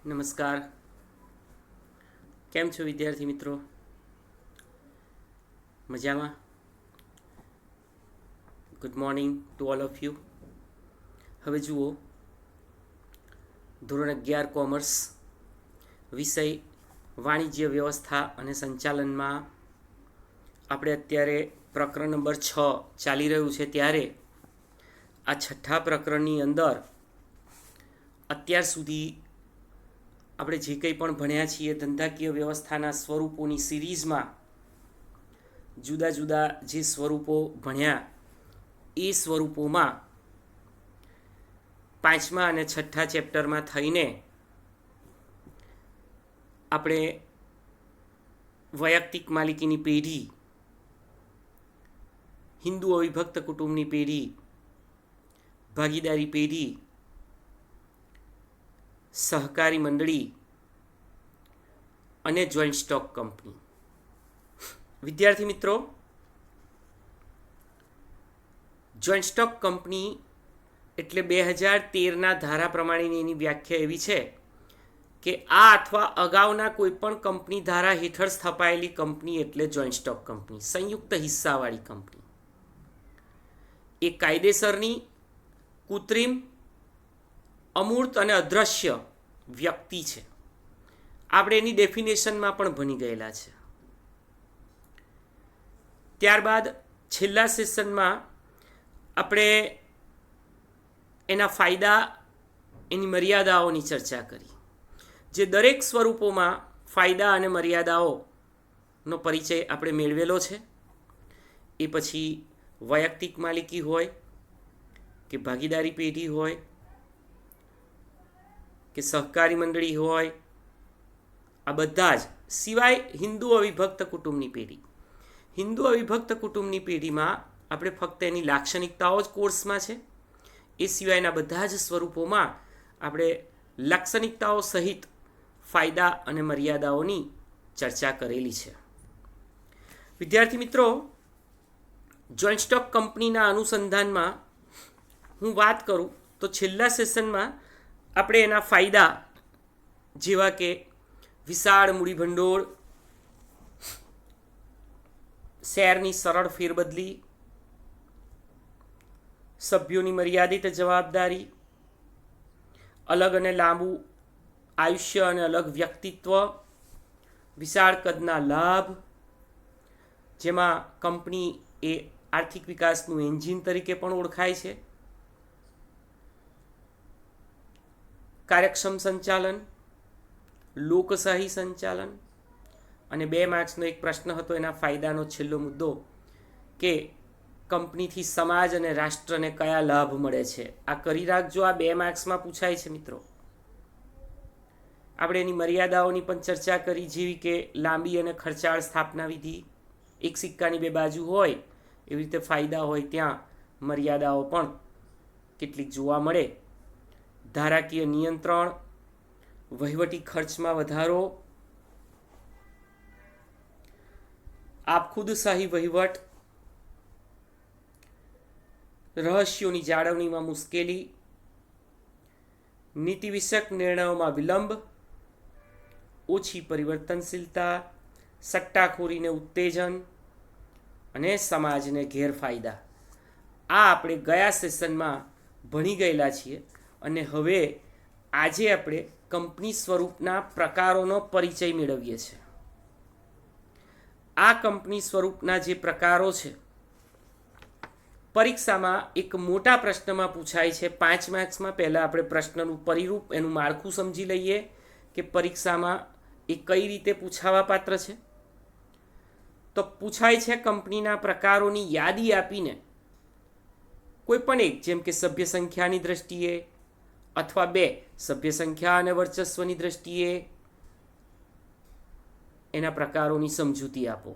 નમસ્કાર. કેમ છો વિદ્યાર્થી મિત્રો? મજામાં? Good morning to all of you. હવે જુઓ, ધોરણ 11 કોમર્સ વિષય વાણિજ્ય વ્યવસ્થા અને સંચાલનમાં આપણે અત્યારે પ્રકરણ નંબર 6 ચાલી રહ્યું છે. ત્યારે આ છઠ્ઠા પ્રકરણની અંદર અત્યાર સુધી આપણે જે કંઈ પણ ભણ્યા છીએ ધંધાકીય વ્યવસ્થાના સ્વરૂપોની સિરીઝમાં જુદા જુદા જે સ્વરૂપો ભણ્યા એ સ્વરૂપોમાં પાંચમા અને છઠ્ઠા ચેપ્ટરમાં થઈને આપણે વૈયક્તિક માલિકીની પેઢી, હિન્દુ અવિભક્ત કુટુંબની પેઢી, ભાગીદારી પેઢી, સહકારી મંડળી અને જોઈન્ટ સ્ટોક કંપની. વિદ્યાર્થી મિત્રો, જોઈન્ટ સ્ટોક કંપની એટલે 2013ના ધારા પ્રમાણેની એની વ્યાખ્યા એવી છે કે આ અથવા અગાઉના કોઈ પણ કંપની ધારા હેઠળ સ્થપાયેલી કંપની એટલે જોઈન્ટ સ્ટોક કંપની, સંયુક્ત હિસ્સાવાળી કંપની. એ કાયદેસરની, કૃત્રિમ, અમૂર્ત અને અદ્રશ્ય વ્યક્તિ છે. આપણે એની ડેફિનેશનમાં પણ ભણી ગયેલા છે. ત્યારબાદ છેલ્લા સેશનમાં આપણે એના ફાયદા, એની મર્યાદાઓની ચર્ચા કરી. જે દરેક સ્વરૂપોમાં ફાયદા અને મર્યાદાઓનો પરિચય આપણે મેળવેલો છે. એ પછી વૈયક્તિક માલિકી હોય કે ભાગીદારી પેઢી હોય કે સહકારી મંડળી હોય, આ બધા જ સિવાય હિન્દુ અવિભક્ત કુટુંબની પેઢી. હિન્દુ અવિભક્ત કુટુંબની પેઢીમાં આપણે ફક્ત એની લાક્ષણિકતાઓ જ કોર્સમાં છે. એ સિવાયના બધા જ સ્વરૂપોમાં આપણે લાક્ષણિકતાઓ સહિત ફાયદા અને મર્યાદાઓની ચર્ચા કરેલી છે. વિદ્યાર્થી મિત્રો, જોઈન્ટ સ્ટોક કંપનીના અનુસંધાનમાં હું વાત કરું તો છેલ્લા સેશનમાં આપણે એના ફાયદા જેવા કે વિશાળ મૂડીભંડોળ, શેરની સરળ ફેરબદલી, સભ્યોની મર્યાદિત જવાબદારી, અલગ અને લાંબુ આયુષ્ય અને અલગ વ્યક્તિત્વ, વિશાળ કદના લાભ, જેમાં કંપની એ આર્થિક વિકાસનું એન્જિન તરીકે પણ ઓળખાય છે, કાર્યક્ષમ સંચાલન, લોકશાહી સંચાલન, અને 2 માર્ક્સનો એક પ્રશ્ન હતો એના ફાયદાનો છેલ્લો મુદ્દો કે કંપનીથી સમાજ અને રાષ્ટ્રને કયા લાભ મળે છે. આ કરી રાખજો, આ 2 માર્ક્સમાં પૂછાય છે મિત્રો. આપણે એની મર્યાદાઓની પણ ચર્ચા કરી, જેવી કે લાંબી અને ખર્ચાળ સ્થાપના વિધિ. એક સિક્કાની 2 બાજુ હોય એવી રીતે ફાયદા હોય ત્યાં મર્યાદાઓ પણ કેટલીક જોવા મળે. ધારાકીય નિયંત્રણ, વહીવટી ખર્ચમાં વધારો, આપખુદશાહી વહીવટ, રહસ્યોની જાળવણીમાં મુશ્કેલી, નીતિ વિષયક નિર્ણયોમાં વિલંબ, ઓછી પરિવર્તનશીલતા, સટ્ટાખોરીને ઉત્તેજન અને સમાજને ગેરફાયદા. આ આપણે ગયા સેશનમાં ભણી ગયેલા છીએ અને હવે આજે આપણે કંપની સ્વરૂપના પ્રકારોનો પરિચય મેળવીએ છીએ. આ કંપની સ્વરૂપના જે પ્રકારો છે, પરીક્ષામાં એક મોટા પ્રશ્નમાં પૂછાય છે 5 માર્ક્સમાં. પહેલાં આપણે પ્રશ્નનું પરિરૂપ, એનું માળખું સમજી લઈએ કે પરીક્ષામાં એ કઈ રીતે પૂછાવા પાત્ર છે. તો પૂછાય છે કંપનીના પ્રકારોની યાદી આપીને કોઈ પણ એક, જેમ કે સભ્ય સંખ્યાની દ્રષ્ટિએ અથવા 2 સભ્ય સંખ્યા અને વર્ચસ્વની દ્રષ્ટિએ એના પ્રકારોની સમજૂતી આપો.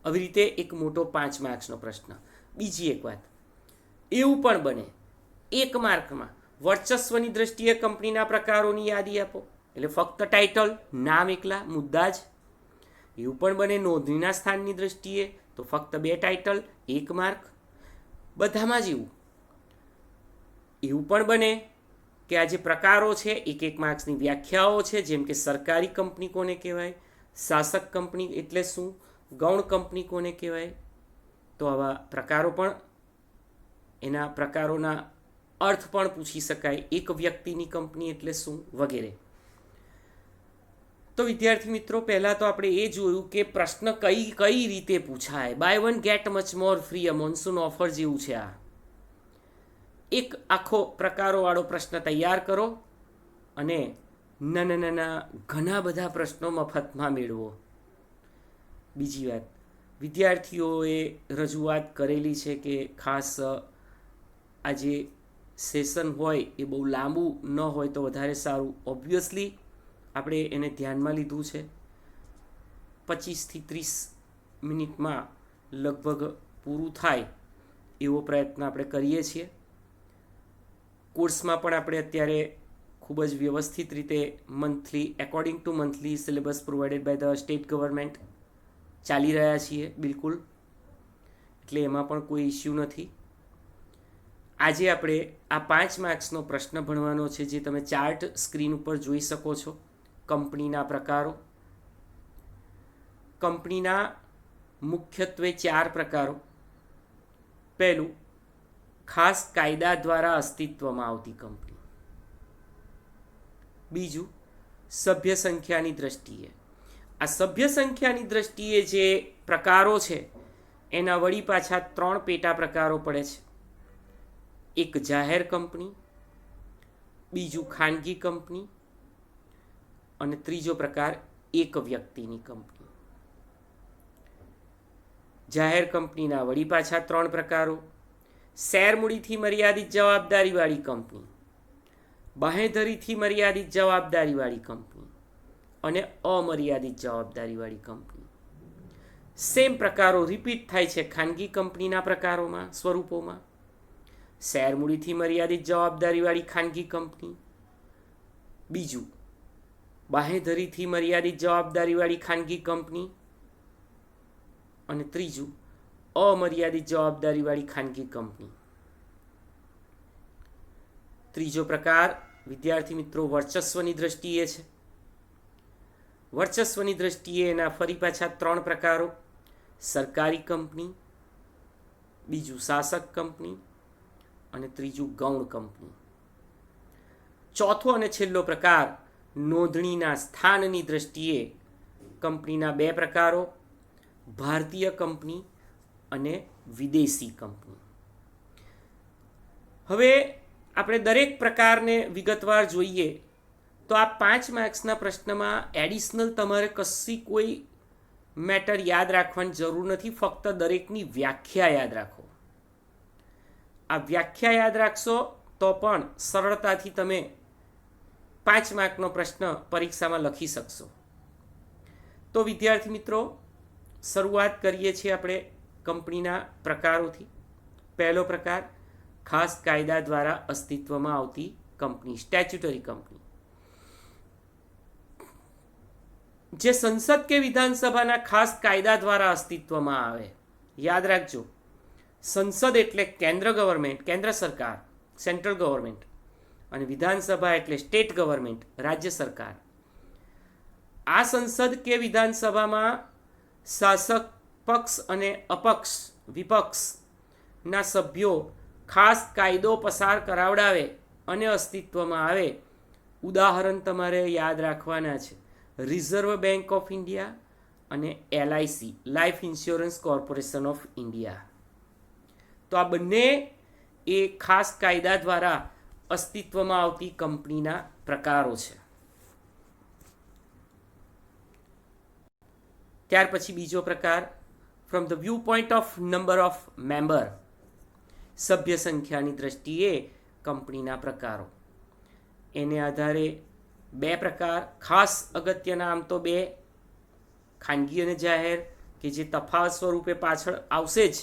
આવી રીતે એક મોટો 5 માર્ક્સનો પ્રશ્ન. બીજી એક વાત, એવું પણ બને 1 માર્કમાં વર્ચસ્વની દ્રષ્ટિએ કંપનીના પ્રકારોની યાદી આપો, એટલે ફક્ત ટાઇટલ, નામ એકલા, મુદ્દા જ. એવું પણ બને નોંધણીના સ્થાનની દ્રષ્ટિએ તો ફક્ત 2 ટાઇટલ, 1 માર્ક. બધામાં જ એવું પણ બને કે આ જે પ્રકારો છે એક માર્ક્સની વ્યાખ્યાઓ છે, જેમ કે સરકારી કંપની કોને કહેવાય, શાસક કંપની એટલે શું, ગૌણ કંપની કોને કહેવાય. તો આવા પ્રકારો પણ, એના પ્રકારોના અર્થ પણ પૂછી શકાય. એક વ્યક્તિની કંપની એટલે શું વગેરે. તો વિદ્યાર્થી મિત્રો, પહેલાં તો આપણે એ જોયું કે પ્રશ્ન કઈ રીતે પૂછાય. Buy one get much more free, a monsoon offer જેવું છે આ. એક આખો પ્રકારોવાળો પ્રશ્ન તૈયાર કરો અને નાના ઘણા બધા પ્રશ્નો મફતમાં મેળવો. બીજી વાત, વિદ્યાર્થીઓએ રજૂઆત કરેલી છે કે ખાસ આ જે સેશન હોય એ બહુ લાંબુ ન હોય તો વધારે સારું. ઓબ્વિયસલી આપણે એને ધ્યાનમાં લીધું છે. 25 થી 30 મિનિટમાં લગભગ પૂરું થાય એવો પ્રયત્ન આપણે કરીએ છીએ. કોર્સમાં પણ આપણે અત્યારે ખૂબ જ વ્યવસ્થિત રીતે monthly, according to monthly syllabus provided by the state government ચાલી રહ્યા છીએ બિલકુલ. એટલે એમાં પણ કોઈ ઇસ્યુ નથી. આજે આપણે આ 5 માર્ક્સનો પ્રશ્ન ભણવાનો છે, જે તમે ચાર્ટ સ્ક્રીન ઉપર જોઈ શકો છો. કંપનીના પ્રકારો. કંપનીના મુખ્યત્વે 4 પ્રકારો. પહેલું, ખાસ કાયદા દ્વારા અસ્તિત્વમાં આવતી કંપની. બીજું, સભ્ય સંખ્યાની દ્રષ્ટિએ. આ સભ્ય સંખ્યાની દ્રષ્ટિએ જે પ્રકારો છે એના વળી પાછા 3 પેટા પ્રકારો પડે છે. એક જાહેર કંપની, બીજું ખાનગી કંપની અને ત્રીજો પ્રકાર એક વ્યક્તિની કંપની. જાહેર કંપનીના વળી પાછા 3 પ્રકારો: શેર મૂડીથી મર્યાદિત જવાબદારીવાળી કંપની, બાંહેધરીથી મર્યાદિત જવાબદારીવાળી કંપની અને અમર્યાદિત જવાબદારીવાળી કંપની. સેમ પ્રકારો રિપીટ થાય છે ખાનગી કંપનીના પ્રકારોમાં, સ્વરૂપોમાં. શેર મૂડીથી મર્યાદિત જવાબદારીવાળી ખાનગી કંપની, બીજું બાંહેધરીથી મર્યાદિત જવાબદારીવાળી ખાનગી કંપની અને ત્રીજું અમર્યાદિત જવાબદારીવાળી ખાનગી કંપની. ત્રીજો પ્રકાર વિદ્યાર્થી મિત્રો વર્ચસ્વની દ્રષ્ટિએ છે. વર્ચસ્વની દ્રષ્ટિએ એના ફરી પાછા 3 પ્રકારો: સરકારી કંપની, બીજું શાસક કંપની અને ત્રીજું ગૌણ કંપની. ચોથો અને છેલ્લો પ્રકાર નોંધણીના સ્થાનની દ્રષ્ટિએ કંપનીના 2 પ્રકારો: ભારતીય કંપની અને વિદેશી કંપની. હવે આપણે દરેક પ્રકારને વિગતવાર જોઈએ તો આ 5 માર્ક્સના પ્રશ્નમાં એડિશનલ તમારે કશી કોઈ મેટર યાદ રાખવાની જરૂર નથી. ફક્ત દરેકની વ્યાખ્યા યાદ રાખો. આ વ્યાખ્યા યાદ રાખશો તો પણ સરળતાથી તમે 5 માર્કનો પ્રશ્ન પરીક્ષામાં લખી શકશો. તો વિદ્યાર્થી મિત્રો, શરૂઆત કરીએ છીએ આપણે કંપનીના પ્રકારોથી. પહેલો પ્રકાર, ખાસ કાયદા દ્વારા અસ્તિત્વમાં આવતી કંપની, સ્ટેચ્યુટરી કંપની. જે સંસદ કે વિધાનસભાના ખાસ કાયદા દ્વારા અસ્તિત્વમાં આવે. યાદ રાખજો, સંસદ એટલે કેન્દ્ર ગવર્મેન્ટ, કેન્દ્ર સરકાર, સેન્ટ્રલ ગવર્મેન્ટ, અને વિધાનસભા એટલે સ્ટેટ ગવર્મેન્ટ, રાજ્ય સરકાર. આ સંસદ કે વિધાનસભામાં શાસક પક્ષ અને અપક્ષ, વિપક્ષના સભ્યો ખાસ કાયદો પસાર કરાવડાવે અને અસ્તિત્વમાં આવે. ઉદાહરણ તમારે યાદ રાખવાના છે: રિઝર્વ બેંક ઓફ ઇન્ડિયા અને LIC, life insurance corporation of India. તો આ બંને એ ખાસ કાયદા દ્વારા અસ્તિત્વમાં આવતી કંપનીના પ્રકારો છે. ત્યાર પછી બીજો પ્રકાર, from the view point of number of member, સભ્ય સંખ્યાની દ્રષ્ટિએ કંપનીના પ્રકારો. એને આધારે 2 પ્રકાર, ખાસ અગત્યના આમ તો 2, ખાનગી અને જાહેર, કે જે તફાવત સ્વરૂપે પાછળ આવશે જ.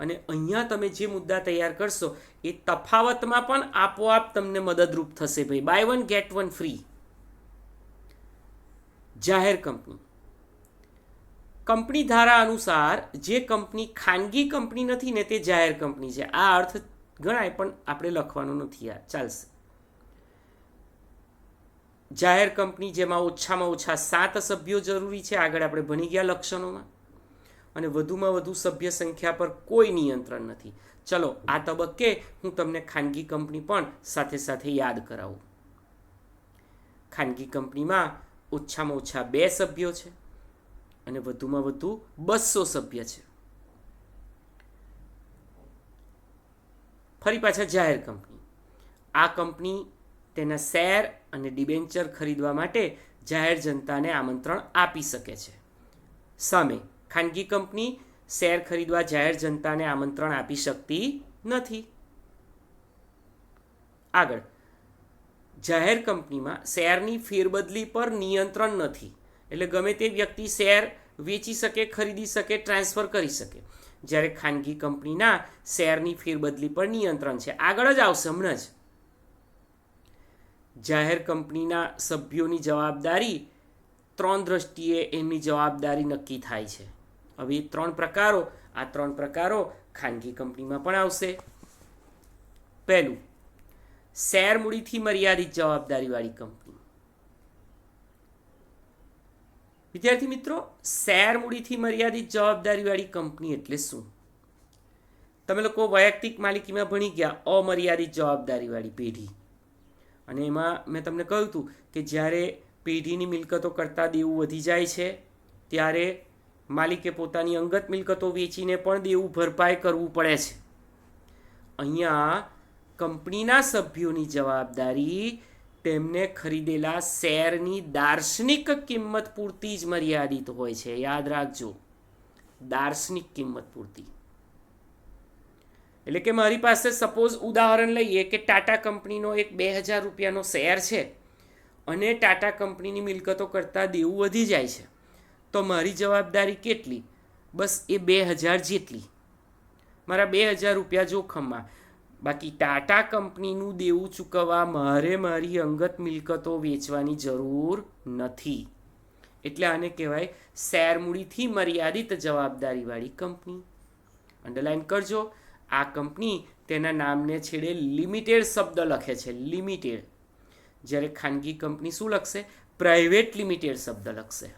અને અહીંયા તમે જે મુદ્દા તૈયાર કરશો એ તફાવતમાં પણ આપોઆપ તમને મદદરૂપ થશે. ભાઈ, buy one get one free. જાહેર કંપની. કંપની ધારા અનુસાર જે કંપની ખાનગી કંપની નથી ને તે જાહેર કંપની છે. આ અર્થ ગણાય પણ આપણે લખવાનો નથી, યાર, ચાલશે. જાહેર કંપની જેમાં ઓછામાં ઓછા 7 સભ્યો જરૂરી છે, આગળ આપણે ભણી ગયા લક્ષણોમાં, અને વધુમાં વધુ સભ્ય સંખ્યા પર કોઈ નિયંત્રણ નથી. ચલો આ તબક્કે હું તમને ખાનગી કંપની પણ સાથે સાથે યાદ કરાવું. ખાનગી કંપનીમાં ઓછામાં ઓછા 2 સભ્યો છે અને વધુમાં વધુ 200 સભ્ય છે. ફરી પાછા જાહેર કંપની. આ કંપની તેના શેર અને ડિબેન્ચર ખરીદવા માટે જાહેર જનતાને આમંત્રણ આપી શકે છે. સામે ખાનગી કંપની શેર ખરીદવા જાહેર જનતાને આમંત્રણ આપી શકતી નથી. આગળ, જાહેર કંપનીમાં શેરની ફેરબદલી પર નિયંત્રણ નથી. એટલે ગમે તે વ્યક્તિ શેર વેચી શકે, ખરીદી શકે, ટ્રાન્સફર કરી શકે. જ્યારે ખાનગી કંપનીના શેરની ફેરબદલી પર નિયંત્રણ છે. આગળ જ આવશે હમણાં જ. જાહેર કંપનીના સભ્યોની જવાબદારી 3 દ્રષ્ટિએ એમની જવાબદારી નક્કી થાય છે. હવે એ 3 પ્રકારો, આ 3 પ્રકારો ખાનગી કંપનીમાં પણ આવશે. પહેલું, શેર મૂડીથી મર્યાદિત જવાબદારીવાળી કંપની. વિદ્યાર્થી મિત્રો, શેર મૂડીથી મર્યાદિત જવાબદારીવાળી કંપની એટલે શું? તમે લોકો વૈયક્તિક માલિકીમાં ભણી ગયા અમર્યાદિત જવાબદારીવાળી પેઢી, અને એમાં મેં તમને કહ્યું હતું કે જ્યારે પેઢીની મિલકતો કરતાં દેવું વધી જાય છે ત્યારે માલિકે પોતાની અંગત મિલકતો વેચીને પણ દેવું ભરપાઈ કરવું પડે છે. અહીંયા કંપનીના સભ્યોની જવાબદારી તેમને ખરીદેલા શેરની દાર્શનિક કિંમત પૂરતી જ મર્યાદિત હોય છે. યાદ રાખજો, દાર્શનિક કિંમત પૂરતી. એટલે કે મારી પાસે સપોઝ ઉદાહરણ લઈએ કે ટાટા કંપનીનો એક 2000 રૂપિયાનો શેર છે અને ટાટા કંપનીની મિલકતો કરતાં દેવું વધી જાય છે, તો મારી જવાબદારી કેટલી? બસ એ 2000 જેટલી. મારા 2000 રૂપિયા જોખમમાં. બાકી ટાટા કંપનીનું દેવું ચૂકવવા મારે મારી અંગત મિલકતો વેચવાની જરૂર નથી. એટલે આને કહેવાય શેર મૂડીથી મર્યાદિત જવાબદારીવાળી કંપની. અંડરલાઈન કરજો. આ કંપની તેના નામને છેડે લિમિટેડ શબ્દ લખે છે, લિમિટેડ. જ્યારે ખાનગી કંપની શું લખશે? પ્રાઇવેટ લિમિટેડ શબ્દ લખશે.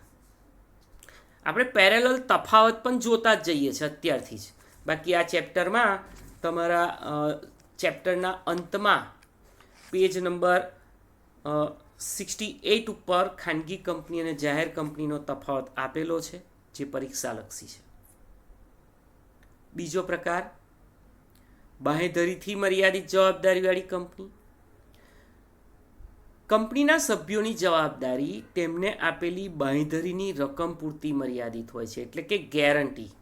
આપણે પેરેલલ તફાવત પણ જોતા જ જઈએ છીએ અત્યારથી જ. બાકી આ ચેપ્ટરમાં તમારા ચેપ્ટરના અંતમાં પેજ નંબર 68 ઉપર ખાનગી કંપની અને જાહેર કંપનીનો તફાવત આપેલો છે, જે પરીક્ષાલક્ષી છે. બીજો પ્રકાર, બાંહેધરીથી મર્યાદિત જવાબદારીવાળી કંપની. કંપનીના સભ્યોની જવાબદારી તેમને આપેલી બાંહેધરીની રકમ પૂરતી મર્યાદિત હોય છે, એટલે કે ગેરંટી.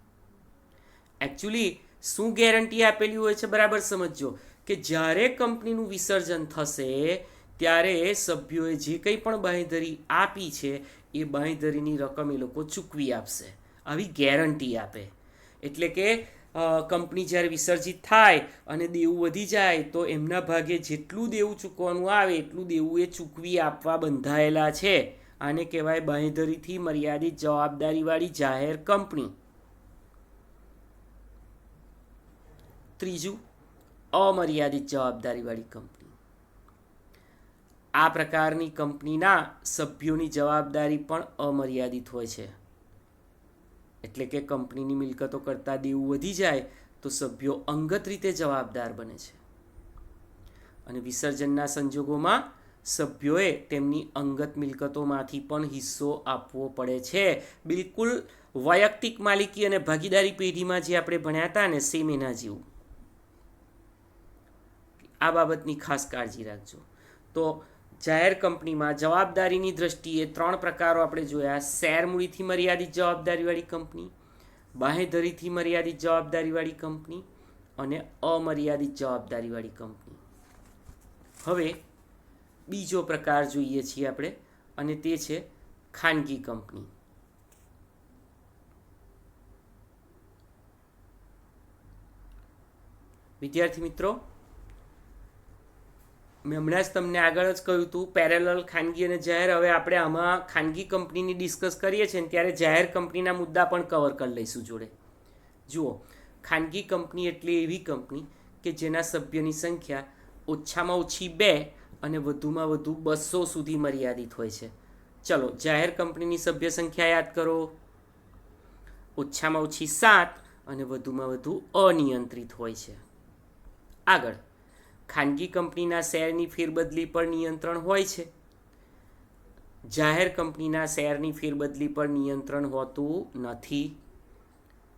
એકચ્યુઅલી શું ગેરંટી આપેલી હોય છે બરાબર સમજજો, કે જ્યારે કંપનીનું વિસર્જન થશે ત્યારે સભ્યોએ જે કંઈ પણ બાંહેધરી આપી છે એ બાંહેધરીની રકમ એ લોકો ચૂકવી આપશે. આવી ગેરંટી આપે. એટલે કે કંપની જ્યારે વિસર્જિત થાય અને દેવું વધી જાય તો એમના ભાગે જેટલું દેવું ચૂકવવાનું આવે એટલું દેવું એ ચૂકવી આપવા બંધાયેલા છે. આને કહેવાય બાંહેધરીથી મર્યાદિત જવાબદારીવાળી જાહેર કંપની. ત્રીજું, અમર્યાદિત જવાબદારીવાળી કંપની. આ પ્રકારની કંપનીના સભ્યોની જવાબદારી પણ અમર્યાદિત હોય છે. એટલે કે કંપનીની મિલકતો કરતાં દેવું વધી જાય તો સભ્યો અંગત રીતે જવાબદાર બને છે, અને વિસર્જનના સંજોગોમાં સભ્યોએ તેમની અંગત મિલકતોમાંથી પણ હિસ્સો આપવો પડે છે. બિલકુલ વૈયક્તિક માલિકી અને ભાગીદારી પેઢીમાં જે આપણે ભણ્યા હતા ને, સેમ એના જેવું. આ બાબતની ખાસ કાળજી રાખજો. તો જાહેર કંપનીમાં જવાબદારીની દ્રષ્ટિએ 3 પ્રકારો આપણે જોયા: શેર મૂડીથી મર્યાદિત જવાબદારીવાળી કંપની, બાંહેધરીથી મર્યાદિત જવાબદારીવાળી કંપની અને અમર્યાદિત જવાબદારીવાળી કંપની. હવે બીજો પ્રકાર જોઈએ છીએ આપણે, અને તે છે ખાનગી કંપની. વિદ્યાર્થી મિત્રો, મેં હમણાં જ તમને આગળ જ કહ્યું હતું પેરેલલ ખાનગી અને જાહેર. હવે આપણે આમાં ખાનગી કંપનીની ડિસ્કસ કરીએ છીએ ને ત્યારે જાહેર કંપનીના મુદ્દા પણ કવર કરી લઈશું જોડે. જુઓ, ખાનગી કંપની એટલે એવી કંપની કે જેના સભ્યની સંખ્યા ઓછામાં ઓછી 2 અને વધુમાં વધુ 200 સુધી મર્યાદિત હોય છે. ચલો, જાહેર કંપનીની સભ્ય સંખ્યા યાદ કરો. ઓછામાં ઓછી 7 અને વધુમાં વધુ અનિયંત્રિત હોય છે. આગળ, ખાનગી કંપનીના શેરની ફેરબદલી પર નિયંત્રણ હોય છે. જાહેર કંપનીના શેરની ફેરબદલી પર નિયંત્રણ હોતું નથી,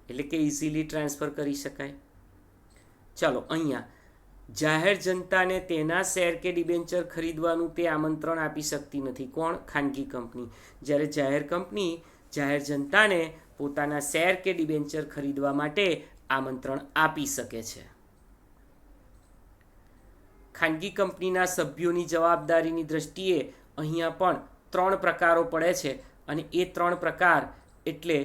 એટલે કે ઇઝીલી ટ્રાન્સફર કરી શકાય. ચાલો, અહીંયા જાહેર જનતાને તેના શેર કે ડિબેન્ચર ખરીદવાનું તે આમંત્રણ આપી શકતી નથી. કોણ? ખાનગી કંપની. જ્યારે જાહેર કંપની જાહેર જનતાને પોતાના શેર કે ડિબેન્ચર ખરીદવા માટે આમંત્રણ આપી શકે છે. ખાનગી કંપનીના સભ્યોની જવાબદારીની દ્રષ્ટિએ અહીંયા પણ 3 પ્રકારો પડે છે, અને એ 3 પ્રકાર એટલે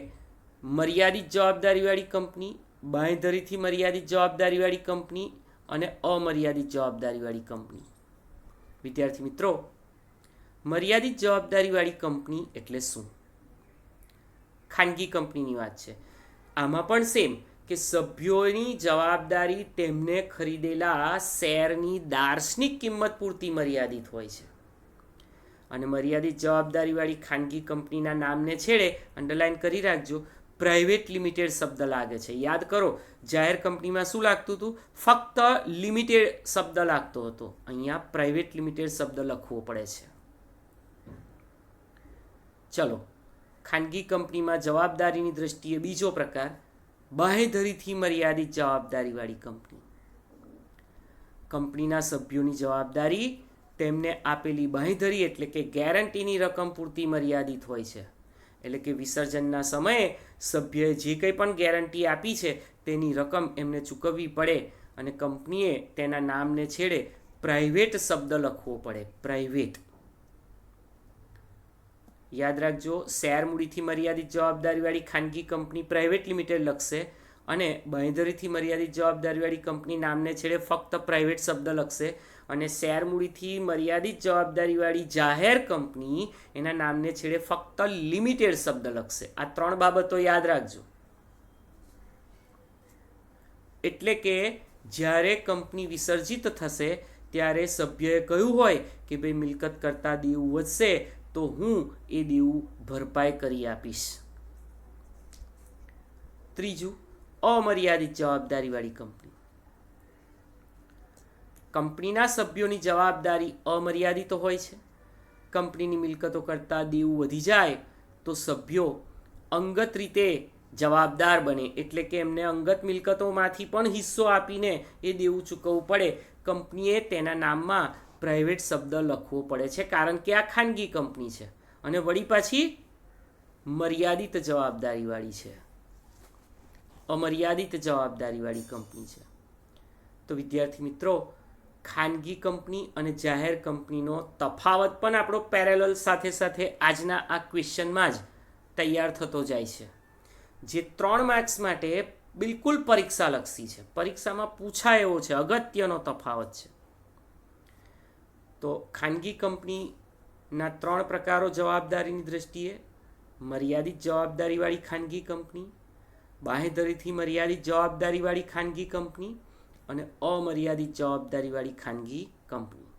મર્યાદિત જવાબદારીવાળી કંપની, બાંયધરીથી મર્યાદિત જવાબદારીવાળી કંપની અને અમર્યાદિત જવાબદારીવાળી કંપની. વિદ્યાર્થી મિત્રો, મર્યાદિત જવાબદારીવાળી કંપની એટલે શું? ખાનગી કંપનીની વાત છે. આમાં પણ સેમ કે સભ્યોની જવાબદારી તેમને ખરીદેલા શેરની દાર્શનિક કિંમત પૂરતી મર્યાદિત હોય છે. અને મર્યાદિત જવાબદારીવાળી ખાનગી કંપનીના નામને છેડે અંડરલાઈન કરી રાખજો, પ્રાઇવેટ લિમિટેડ શબ્દ લાગે છે. યાદ કરો, જાહેર કંપનીમાં શું લાગતું હતું? ફક્ત લિમિટેડ શબ્દ લાગતો હતો. અહીંયા પ્રાઇવેટ લિમિટેડ શબ્દ લખવો પડે છે. ચલો, ખાનગી કંપનીમાં જવાબદારીની દ્રષ્ટિએ બીજો પ્રકાર, બાંહેધરીથી મર્યાદિત જવાબદારીવાળી કંપની. કંપનીના સભ્યોની જવાબદારી તેમને આપેલી બાંહેધરી એટલે કે ગેરંટીની રકમ પૂરતી મર્યાદિત હોય છે. એટલે કે વિસર્જનના સમયે સભ્યએ જે કંઈ પણ ગેરંટી આપી છે તેની રકમ એમને ચૂકવવી પડે, અને કંપનીએ તેના નામને છેડે પ્રાઇવેટ શબ્દ લખવો પડે. પ્રાઇવેટ. યાદ રાખજો, શેર મૂડીથી મર્યાદિત જવાબદારીવાળી ખાનગી કંપની પ્રાઇવેટ લિમિટેડ લખશે, અને બાંહેધરીથી મર્યાદિત જવાબદારીવાળી કંપની નામને છેડે ફક્ત પ્રાઇવેટ શબ્દ લખશે, અને શેર મૂડીથી મર્યાદિત જવાબદારીવાળી જાહેર કંપની એના નામને છેડે ફક્ત લિમિટેડ શબ્દ લખશે. આ 3 બાબતો યાદ રાખજો. એટલે કે જ્યારે કંપની વિસર્જિત થશે ત્યારે સભ્યએ કહ્યું હોય કે ભાઈ મિલકત કરતાં દેવું વધશે તો હું એ દેવું ભરપાઈ કરી આપીશ. ત્રીજું, અમર્યાદિત જવાબદારીવાળી કંપની. કંપનીના સભ્યોની જવાબદારી અમર્યાદિત હોય છે. કંપનીની મિલકતો કરતાં દેવું વધી જાય તો સભ્યો અંગત રીતે જવાબદાર બને, એટલે કે એમને અંગત મિલકતોમાંથી પણ હિસ્સો આપીને એ દેવું ચૂકવવું પડે. કંપનીએ તેના નામમાં પ્રાઇવેટ શબ્દ લખવો પડે છે, કારણ કે આ ખાનગી કંપની છે અને વળી પાછી મર્યાદિત જવાબદારીવાળી છે, અમર્યાદિત જવાબદારીવાળી કંપની છે. તો વિદ્યાર્થી મિત્રો, ખાનગી કંપની અને જાહેર કંપનીનો તફાવત પણ આપણો પેરેલલ સાથે સાથે આજના આ ક્વેશ્ચનમાં જ તૈયાર થતો જાય છે, જે 3 માર્ક્સ માટે બિલકુલ પરીક્ષાલક્ષી છે, પરીક્ષામાં પૂછાય એવો છે, અગત્યનો તફાવત છે. તો ખાનગી કંપનીના 3 પ્રકારો જવાબદારીની દ્રષ્ટિએ: મર્યાદિત જવાબદારીવાળી ખાનગી કંપની, બાંહેધરીથી મર્યાદિત જવાબદારીવાળી ખાનગી કંપની અને અમર્યાદિત જવાબદારીવાળી ખાનગી કંપની.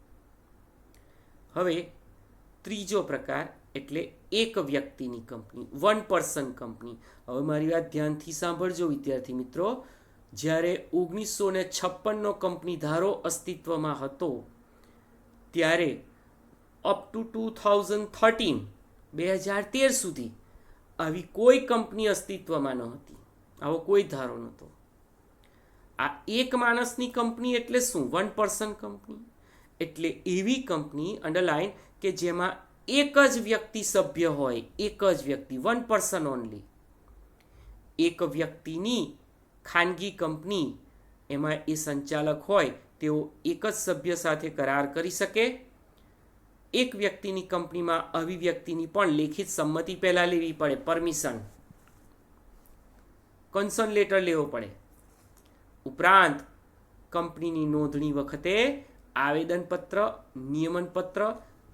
હવે ત્રીજો પ્રકાર એટલે એક વ્યક્તિની કંપની, 1 પર્સન કંપની. હવે મારી વાત ધ્યાનથી સાંભળજો વિદ્યાર્થી મિત્રો. જ્યારે 1956નો કંપની ધારો અસ્તિત્વમાં હતો ત્યારે અપ ટુ 2013 સુધી આવી કોઈ કંપની અસ્તિત્વમાં ન હતી, આવો કોઈ ધારો નહોતો. આ એક માણસની કંપની એટલે શું? 1 પર્સન કંપની એટલે એવી કંપની, અંડરલાઈન, કે જેમાં એક જ વ્યક્તિ સભ્ય હોય, એક જ વ્યક્તિ, 1 પર્સન ઓનલી. એક વ્યક્તિની ખાનગી કંપની, એમાં એ સંચાલક હોય તેઓ એક જ સભ્ય સાથે કરાર કરી શકે. એક વ્યક્તિની કંપનીમાં આવી વ્યક્તિની પણ લેખિત સંમતિ પહેલાં લેવી પડે, પરમિશન, કન્સર્ન લેટર લેવો પડે. ઉપરાંત કંપનીની નોંધણી વખતે આવેદનપત્ર, નિયમનપત્ર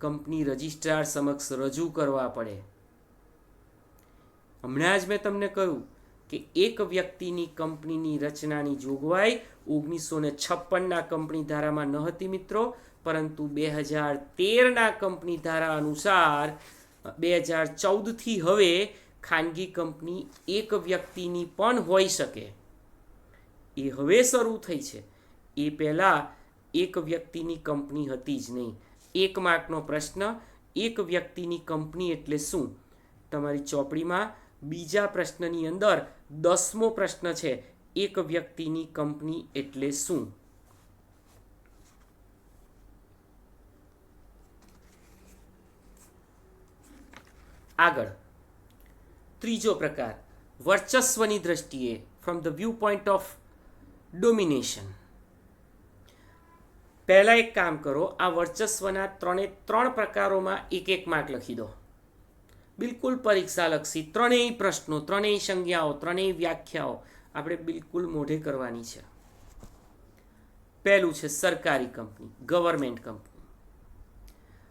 કંપની રજિસ્ટ્રાર સમક્ષ રજૂ કરવા પડે. હમણાં જ મેં તમને કહ્યું કે એક વ્યક્તિની કંપનીની રચનાની જોગવાઈ 1956ના કંપની ધારામાં ન હતી મિત્રો. પરંતુ 2013ના કંપની ધારા અનુસાર 2014થી હવે ખાનગી કંપની એક વ્યક્તિની પણ હોઈ શકે. એ હવે શરૂ થઈ છે. એ પહેલાં એક વ્યક્તિની કંપની હતી જ નહીં. 1 માર્કનો પ્રશ્ન, એક વ્યક્તિની કંપની એટલે શું? તમારી ચોપડીમાં બીજા પ્રશ્નની અંદર 10મો પ્રશ્ન છે, એક વ્યક્તિની કંપની એટલે શું? આગળ ત્રીજો પ્રકાર, વર્ચસ્વની દ્રષ્ટિએ, from the view point of domination. પહેલા એક કામ કરો, આ વર્ચસ્વના 3 પ્રકારોમાં 1 માર્ક લખી દો. બિલકુલ પરીક્ષાલક્ષી, 3 પ્રશ્નો, 3 સંજ્ઞાઓ, 3 વ્યાખ્યાઓ આપણે બિલકુલ મોઢે કરવાની છે. પહેલું છે સરકારી કંપની, ગવર્મેન્ટ કંપની.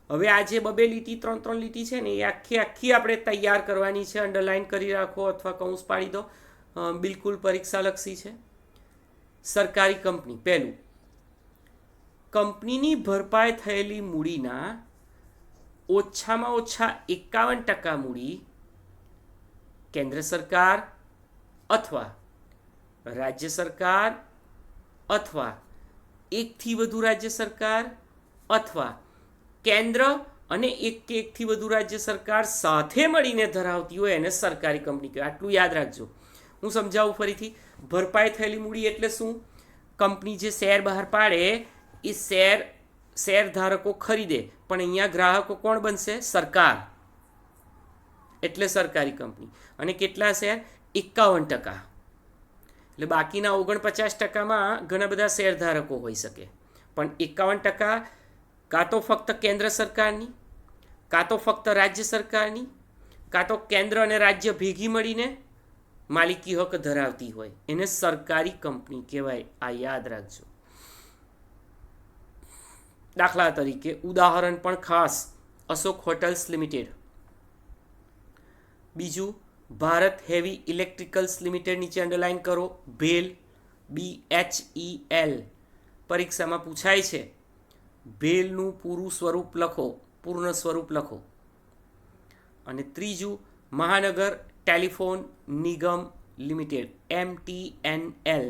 હવે આ જે 2 લીટી 3 લીટી છે ને, એ આખી આપણે તૈયાર કરવાની છે. અંડરલાઈન કરી રાખો અથવા કૌંસ પાડી દો, બિલકુલ પરીક્ષાલક્ષી છે. સરકારી કંપની, પહેલું, કંપનીની ભરપાઈ થયેલી મૂડીના ઓછામાં ઓછા 51% મૂડી કેન્દ્ર સરકાર અથવા રાજ્ય સરકાર અથવા 1થી વધુ રાજ્ય સરકાર અથવા કેન્દ્ર અને 1 કે 1થી વધુ રાજ્ય સરકાર સાથે મળીને ધરાવતી હોય એને સરકારી કંપની કહેવાય. આટલું યાદ રાખજો. હું સમજાવું ફરીથી. ભરપાઈ થયેલી મૂડી એટલે શું? કંપની જે શેર બહાર પાડે એ શેર ધારકો ખરીદે, પણ અહીંયા ગ્રાહકો કોણ બનશે? સરકાર. એટલે સરકારી કંપની. અને કેટલા શેર? 51%. એટલે બાકીના 49%માં ઘણા બધા શેર ધારકો હોઈ શકે, પણ 51% કાં તો ફક્ત કેન્દ્ર સરકારની, કાં તો ફક્ત રાજ્ય સરકારની, કાં તો કેન્દ્ર અને રાજ્ય ભેગી મળીને માલિકી હક ધરાવતી હોય, એને સરકારી કંપની કહેવાય. આ યાદ રાખજો. દાખલા તરીકે ઉદાહરણ પણ ખાસ, અશોક હોટલ્સ લિમિટેડ. બીજું ભારત હેવી ઇલેક્ટ્રિકલ્સ લિમિટેડ, નીચે અંડરલાઈન કરો, ભેલ, BHEL. પરીક્ષામાં પૂછાય છે. ભેલનું પૂર્ણ સ્વરૂપ લખો. અને ત્રીજું મહાનગર ટેલિફોન નિગમ લિમિટેડ, MTNL.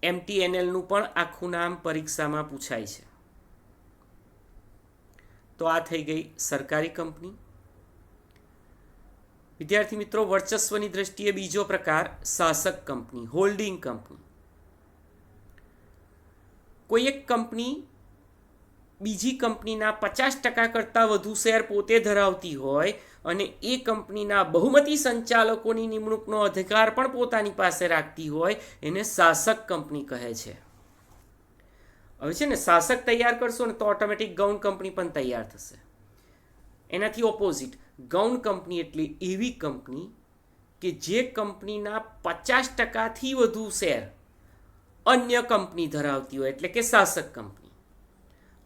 MTNLનું પણ આખું નામ પરીક્ષામાં પૂછાય છે. તો આ થઈ ગઈ સરકારી કંપની. વિદ્યાર્થી મિત્રો, વર્ચસ્વની દ્રષ્ટિએ બીજો પ્રકાર શાસક કંપની, હોલ્ડિંગ કંપની. કોઈ એક કંપની બીજી કંપનીના 50% કરતાં વધુ શેર પોતે ધરાવતી હોય અને એ કંપનીના બહુમતી સંચાલકોની નિમણૂકનો અધિકાર પણ પોતાની પાસે રાખતી હોય, એને શાસક કંપની કહે છે. હવે છે ને, શાસક તૈયાર કરશો ને તો ઓટોમેટિક ગૌણ કંપની પણ તૈયાર થશે. એનાથી ઓપોઝિટ, ગૌણ કંપની એટલે એવી કંપની કે જે કંપનીના 50%થી વધુ શેર અન્ય કંપની ધરાવતી હોય, એટલે કે શાસક કંપની.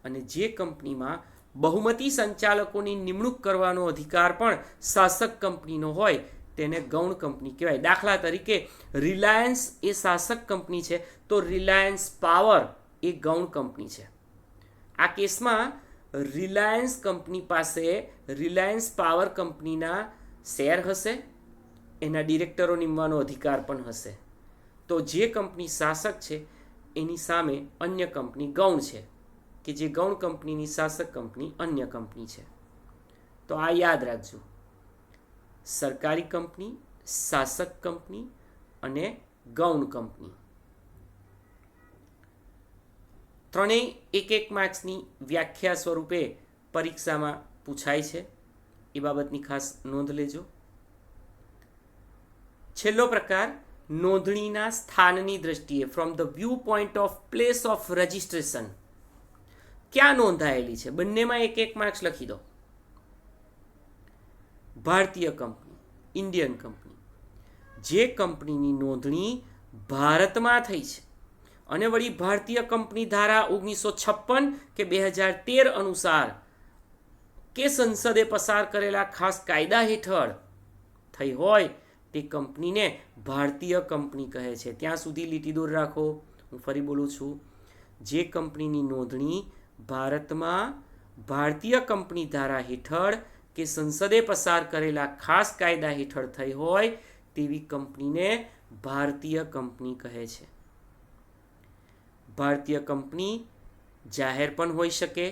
અને જે કંપનીમાં બહુમતી સંચાલકોની નિમણૂક કરવાનો અધિકાર પણ શાસક કંપનીનો હોય, તેને ગૌણ કંપની કહેવાય. દાખલા તરીકે રિલાયન્સ એ શાસક કંપની છે, તો રિલાયન્સ પાવર એ ગૌણ કંપની છે. આ કેસમાં રિલાયન્સ કંપની પાસે રિલાયન્સ પાવર કંપનીના શેર હશે, એના ડિરેક્ટરો નિમવાનો અધિકાર પણ હશે. તો જે કંપની શાસક છે એની સામે અન્ય કંપની ગૌણ છે, કે જે ગૌણ કંપનીની શાસક કંપની અન્ય કંપની છે. તો આ યાદ રાખજો. સરકારી કંપની, શાસક કંપની અને ગૌણ કંપની. 3 1 માર્ક્સની વ્યાખ્યા સ્વરૂપે પરીક્ષામાં પૂછાય છે. એ બાબતની ખાસ નોંધ લેજો. છેલ્લો પ્રકાર, નોંધણીના સ્થાનની દ્રષ્ટિએ, from the view point of place of registration. ક્યાં નોંધાયેલી છે? બંનેમાં 1 માર્ક્સ લખી દો. ભારતીય કંપની, ઇન્ડિયન કંપની. જે કંપનીની નોંધણી ભારતમાં થઈ છે અને વળી ભારતીય કંપની ધારા 1956 કે 2013 અનુસાર કે સંસદે પસાર કરેલા ખાસ કાયદા હેઠળ થઈ હોય, તે કંપનીને ભારતીય કંપની કહે છે. ત્યાં સુધી લીટી દોર રાખો. હું ફરી બોલું છું. જે કંપનીની નોંધણી ભારતમાં ભારતીય કંપની ધારા હેઠળ કે સંસદે પસાર કરેલા ખાસ કાયદા હેઠળ થઈ હોય તેવી કંપનીને ભારતીય કંપની કહે છે. ભારતીય કંપની જાહેર પણ હોઈ શકે,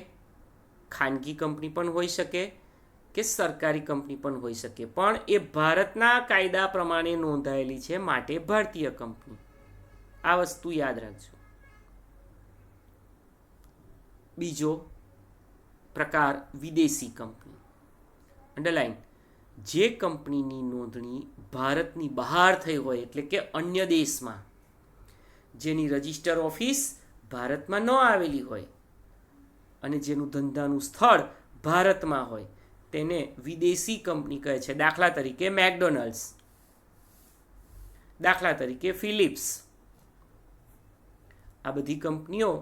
ખાનગી કંપની પણ હોઈ શકે કે સરકારી કંપની પણ હોઈ શકે, પણ એ ભારતના કાયદા પ્રમાણે નોંધાયેલી છે, માટે ભારતીય કંપની. આ વસ્તુ યાદ રાખજો. બીજો પ્રકાર વિદેશી કંપની. અંડરલાઈન, જે કંપનીની નોંધણી ભારતની બહાર થઈ હોય, એટલે કે અન્ય દેશમાં, જેની રજિસ્ટર ઓફિસ ભારતમાં ન આવેલી હોય અને જેનું ધંધાનું સ્થળ ભારતમાં હોય, તેને વિદેશી કંપની કહે છે. દાખલા તરીકે મેકડોનલ્ડ્સ, દાખલા તરીકે ફિલિપ્સ. આ બધી કંપનીઓ,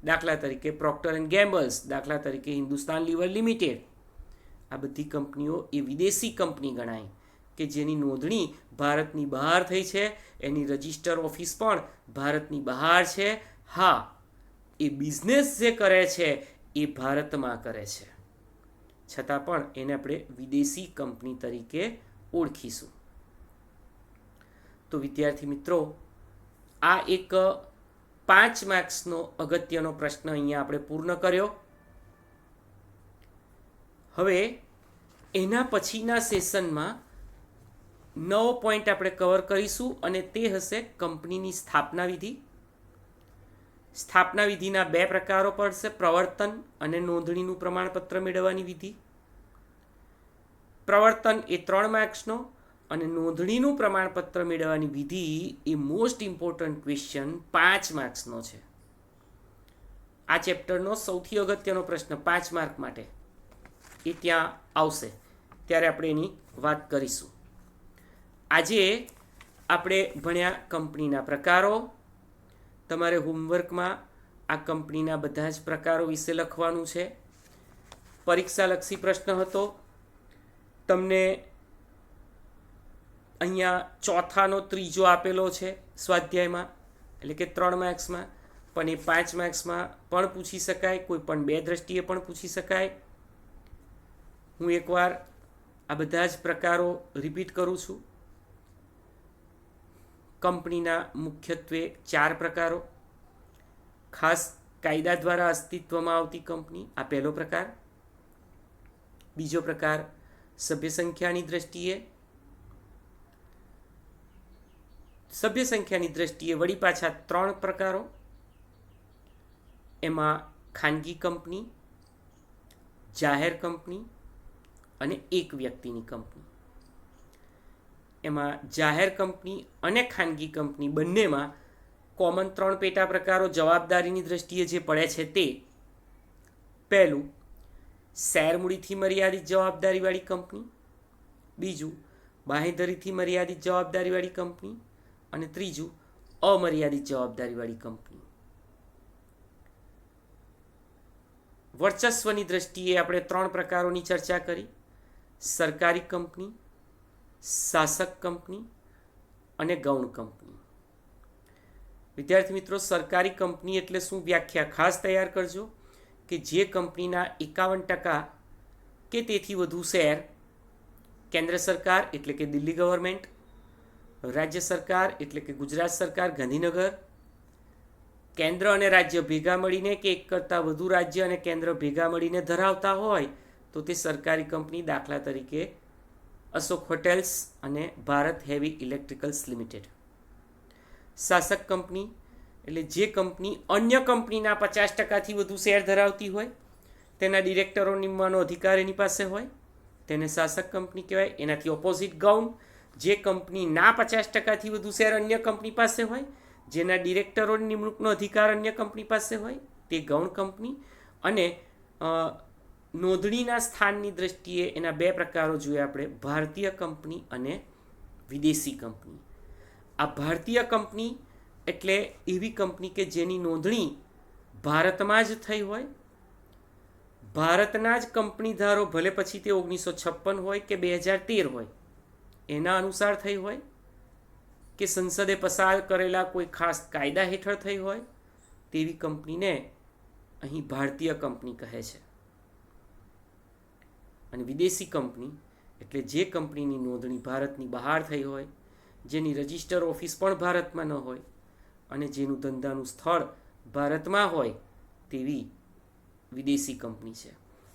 દાખલા તરીકે પ્રોક્ટર એન્ડ ગેમ્બલ્સ, દાખલા તરીકે હિન્દુસ્તાન લીવર લિમિટેડ, આ બધી કંપનીઓ એ વિદેશી કંપની ગણાય કે જેની નોંધણી ભારતની બહાર થઈ છે, એની રજિસ્ટર ઓફિસ પણ ભારતની બહાર છે. હા, એ બિઝનેસ જે કરે છે એ ભારતમાં કરે છે, છતાં પણ એને આપણે વિદેશી કંપની તરીકે ઓળખીશું. તો વિદ્યાર્થી મિત્રો, આ એક 5 માર્ક્સનો અગત્યનો પ્રશ્ન અહીંયા આપણે પૂર્ણ કર્યો. હવે એના પછીના સેશનમાં 9 પોઈન્ટ આપણે કવર કરીશું અને તે હશે કંપનીની સ્થાપના વિધિ. સ્થાપના વિધિના 2 પ્રકારો પડશે, પ્રવર્તન અને નોંધણીનું પ્રમાણપત્ર મેળવવાની વિધિ. પ્રવર્તન એ 3 માર્ક્સનો અને નોંધણીનું પ્રમાણપત્ર મેળવવાની વિધિ એ મોસ્ટ ઇમ્પોર્ટન્ટ ક્વેશ્ચન 5 માર્ક્સનો છે. આ ચેપ્ટરનો સૌથી અગત્યનો પ્રશ્ન 5 માર્ક માટે એ ત્યાં આવશે, ત્યારે આપણે એની વાત કરીશું. આજે આપણે ભણ્યા કંપનીના પ્રકારો. તમારે હોમવર્કમાં આ કંપનીના બધા જ પ્રકારો વિશે લખવાનું છે. પરીક્ષાલક્ષી પ્રશ્ન હતો. તમને અહીંયા ચોથાનો ત્રીજો આપેલો છે સ્વાધ્યાયમાં, એટલે કે 3 માર્ક્સમાં, પણ એ 5 માર્ક્સમાં પણ પૂછી શકાય, કોઈ પણ 2 દ્રષ્ટિએ પણ પૂછી શકાય. હું એકવાર આ બધા જ પ્રકારો રિપીટ કરું છું. કંપનીના મુખ્યત્વે 4 પ્રકારો. ખાસ કાયદા દ્વારા અસ્તિત્વમાં આવતી કંપની, આ પહેલો પ્રકાર. બીજો પ્રકાર સભ્ય સંખ્યાની દ્રષ્ટિએ. સભ્ય સંખ્યાની દ્રષ્ટિએ વળી પાછા 3 પ્રકારો. એમાં ખાનગી કંપની, જાહેર કંપની અને એક વ્યક્તિની કંપની. એમાં જાહેર કંપની અને ખાનગી કંપની બંનેમાં કોમન 3 પેટા પ્રકારો જવાબદારીની દ્રષ્ટિએ જે પડે છે તે: પહેલું, શેર મૂડીથી મર્યાદિત જવાબદારીવાળી કંપની. બીજું, બાંહેધરીથી મર્યાદિત જવાબદારીવાળી કંપની. અને ત્રીજું, અમર્યાદિત જવાબદારીવાળી કંપની. વર્ચસ્વની દ્રષ્ટિએ આપણે 3 પ્રકારોની ચર્ચા કરી: સરકારી કંપની, શાસક કંપની અને ગૌણ કંપની. વિદ્યાર્થી મિત્રો, સરકારી કંપની એટલે શું, વ્યાખ્યા ખાસ તૈયાર કરજો કે જે કંપનીના 51% કે તેથી વધુ શેર કેન્દ્ર સરકાર એટલે કે દિલ્હી ગવર્મેન્ટ, રાજ્ય સરકાર એટલે કે ગુજરાત સરકાર ગાંધીનગર, કેન્દ્ર અને રાજ્ય ભેગા મળીને કે એક કરતાં વધુ રાજ્ય અને કેન્દ્ર ભેગા મળીને ધરાવતા હોય તો તે સરકારી કંપની. દાખલા તરીકે અશોક હોટેલ્સ અને ભારત હેવી ઇલેક્ટ્રિકલ્સ લિમિટેડ. શાસક કંપની એટલે જે કંપની અન્ય કંપનીના 50%થી વધુ શેર ધરાવતી હોય, તેના ડિરેક્ટરો નિમવાનો અધિકાર એની પાસે હોય, તેને શાસક કંપની કહેવાય. એનાથી ઓપોઝિટ ગૌણ, જે કંપનીના 50%થી વધુ શેર અન્ય કંપની પાસે હોય, જેના ડિરેક્ટરોની નિમણૂકનો અધિકાર અન્ય કંપની પાસે હોય, તે ગૌણ કંપની. અને નોંધણીના સ્થાનની દ્રષ્ટિએ એના 2 પ્રકારો જોઈએ આપણે: ભારતીય કંપની અને વિદેશી કંપની. આ ભારતીય કંપની એટલે એવી કંપની કે જેની નોંધણી ભારતમાં જ થઈ હોય, ભારતના જ કંપનીધારો, ભલે પછી તે 1956 હોય કે 2013 હોય, એના અનુસાર થઈ હોય, કે સંસદે પસાર કરેલા કોઈ ખાસ કાયદા હેઠળ થઈ હોય, તેવી કંપનીને અહીં ભારતીય કંપની કહે છે. અને વિદેશી કંપની એટલે જે કંપનીની નોંધણી ભારતની બહાર થઈ હોય, જેની રજિસ્ટર ઓફિસ પણ ભારતમાં ન હોય અને જેનું ધંધાનું સ્થળ ભારતમાં હોય તેવી વિદેશી કંપની છે.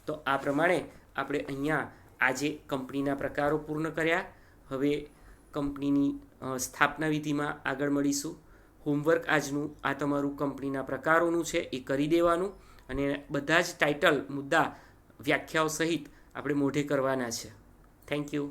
તો આ પ્રમાણે આપણે અહીંયા આજે કંપનીના પ્રકારો પૂર્ણ કર્યા. હવે કંપનીની સ્થાપના વિધિમાં આગળ મળીશું. હોમવર્ક આજનું આ તમારું કંપનીના પ્રકારોનું છે, એ કરી દેવાનું અને બધા જ ટાઇટલ મુદ્દા વ્યાખ્યાઓ સહિત આપણે મોઢે કરવાના છે. Thank you.